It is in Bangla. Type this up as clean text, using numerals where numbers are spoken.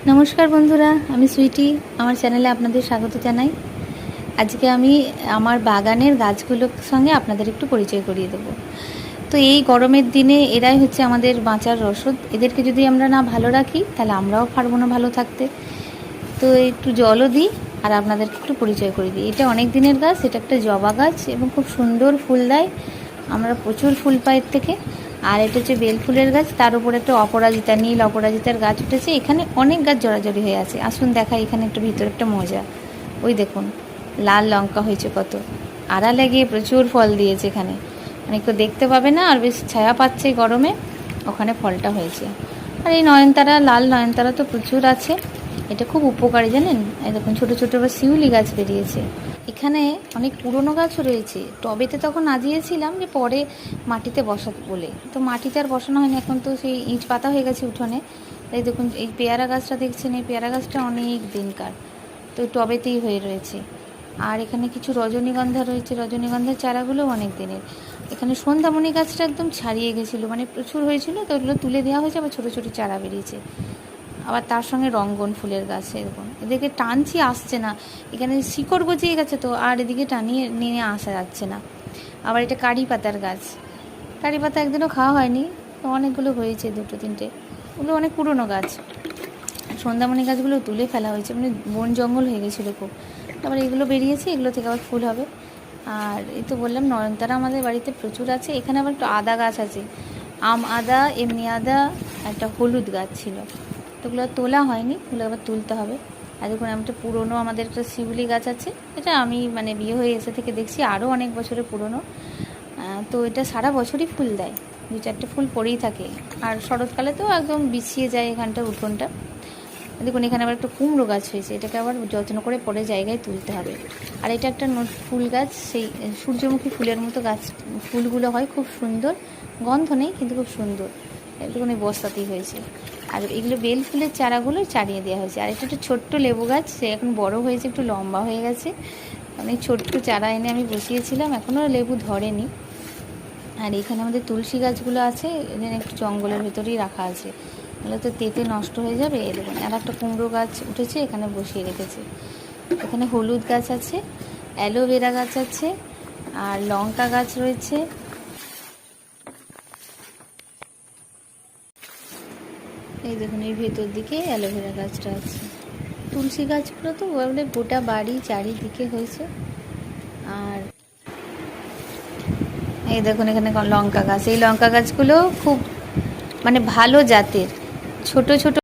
নমস্কার বন্ধুরা, আমি সুইটি। আমার চ্যানেলে আপনাদের স্বাগত জানাই। আজকে আমি আমার বাগানের গাছগুলোর সঙ্গে আপনাদের একটু পরিচয় করিয়ে দেবো। তো এই গরমের দিনে এরাই হচ্ছে আমাদের বাঁচার রসদ। এদেরকে যদি আমরা না ভালো রাখি তাহলে আমরাও পারবো না ভালো থাকতে। তো একটু জলও দিই আর আপনাদেরকে একটু পরিচয় করে দিই। এটা অনেক দিনের গাছ, এটা একটা জবা গাছ এবং খুব সুন্দর ফুল দেয়। আমরা প্রচুর ফুল পাই এর থেকে। আর এটা হচ্ছে বেল ফুলের গাছ, তার উপরে একটা অপরাজিতা, নীল অপরাজিতার গাছ উঠেছে। এখানে অনেক গাছ জড়াজড়ি হয়ে আছে। আসুন দেখাই এখানে একটা ভিতরে একটা মজা। ওই দেখুন লাল লঙ্কা হয়েছে কত, আড়ালে গিয়ে প্রচুর ফল দিয়েছে। এখানে মানে কেউ দেখতে পাবে না, আর বেশ ছায়া পাচ্ছে গরমে, ওখানে ফলটা হয়েছে। আর এই নয়নতারা, লাল নয়নতারা তো প্রচুর আছে। এটা খুব উপকারী জানেন। এই দেখুন ছোটো ছোটো আবার শিউলি গাছ বেরিয়েছে। এখানে অনেক পুরনো গাছও রয়েছে। টবেতে তখন আজিয়েছিলাম যে পরে মাটিতে বসাতে বলে, তো মাটিতে আর বসানো হয়নি। এখন তো সেই ইট পাতা হয়ে গেছে উঠোনে। এই দেখুন এই পেয়ারা গাছটা দেখছেন, এই পেয়ারা গাছটা অনেক দিনকার, তো টবেতেই হয়ে রয়েছে। আর এখানে কিছু রজনীগন্ধা রয়েছে, রজনীগন্ধার চারাগুলোও অনেক দিনের। এখানে সন্ধ্যামণি গাছটা একদম ছাড়িয়ে গেছিলো, মানে প্রচুর হয়েছিল, তো ওগুলো তুলে দেওয়া হয়েছে, আবার ছোটো ছোটো চারা বেরিয়েছে। আবার তার সঙ্গে রঙ্গন ফুলের গাছ এরকম। এদেরকে টানছি, আসছে না। এখানে শিকড় গজিয়ে গেছে, তো আর এদিকে টানিয়ে নিয়ে আসা যাচ্ছে না। আবার এটা কারি পাতার গাছ। কারি পাতা একদিনও খাওয়া হয়নি, তো অনেকগুলো হয়েছে, দুটো তিনটে। ওগুলো অনেক পুরনো গাছ। সন্ধ্যামণি গাছগুলো তুলে ফেলা হয়েছে, মানে বন জঙ্গল হয়ে গেছিলো খুব। তারপর এগুলো বেরিয়েছে, এগুলো থেকে আবার ফুল হবে। আর এই তো বললাম নয়নতারা আমাদের বাড়িতে প্রচুর আছে। এখানে আবার একটু আদা গাছ আছে, আম আদা, এমনি আদা, একটা হলুদ গাছ ছিল, তো ওগুলো তোলা হয়নি, ওগুলো আবার তুলতে হবে। আর দেখুন একটা পুরনো আমাদের একটা শিউলি গাছ আছে। এটা আমি মানে বিয়ে হয়ে এসে থেকে দেখছি আরও অনেক বছরের পুরনো। তো এটা সারা বছরই ফুল দেয়, দু চারটে ফুল পড়েই থাকে। আর শরৎকালে তো একদম বিছিয়ে যায় এখানটা, উঠোনটা। দেখুন এখানে আবার একটা কুমড়ো গাছ হয়েছে, এটাকে আবার যত্ন করে পরে জায়গায় তুলতে হবে। আর এটা একটা ফুল গাছ, সেই সূর্যমুখী ফুলের মতো গাছ। ফুলগুলো হয় খুব সুন্দর, গন্ধ নেই কিন্তু খুব সুন্দর। দেখুন এই বস্তাতেই হয়েছে। আর এগুলো বেল ফুলের চারাগুলো ছাড়িয়ে দেওয়া হয়েছে। আর এটা একটা ছোট্ট লেবু গাছ, সে এখন বড় হয়েছে, একটু লম্বা হয়ে গেছে। অনেক ছোট্ট চারা এনে আমি বসিয়েছিলাম, এখনও লেবু ধরেনি। আর এখানে আমাদের তুলসী গাছগুলো আছে, এখানে একটু জঙ্গলের ভেতরেই রাখা আছে, এগুলো তো তেতে নষ্ট হয়ে যাবে। এই দেখুন আর একটা কুমড়ো গাছ উঠেছে, এখানে বসিয়ে রেখেছে। এখানে হলুদ গাছ আছে, অ্যালোভেরা গাছ আছে, আর লঙ্কা গাছ রয়েছে। এই দেখুন এই ভেতর দিকে অ্যালোভেরা গাছটা আছে। তুলসী গাছগুলো তো বলে গোটা বাড়ি চারিদিকে হয়েছে। আর এই দেখুন এখানে লঙ্কা গাছ, এই লঙ্কা গাছগুলো খুব মানে ভালো জাতের, ছোট ছোট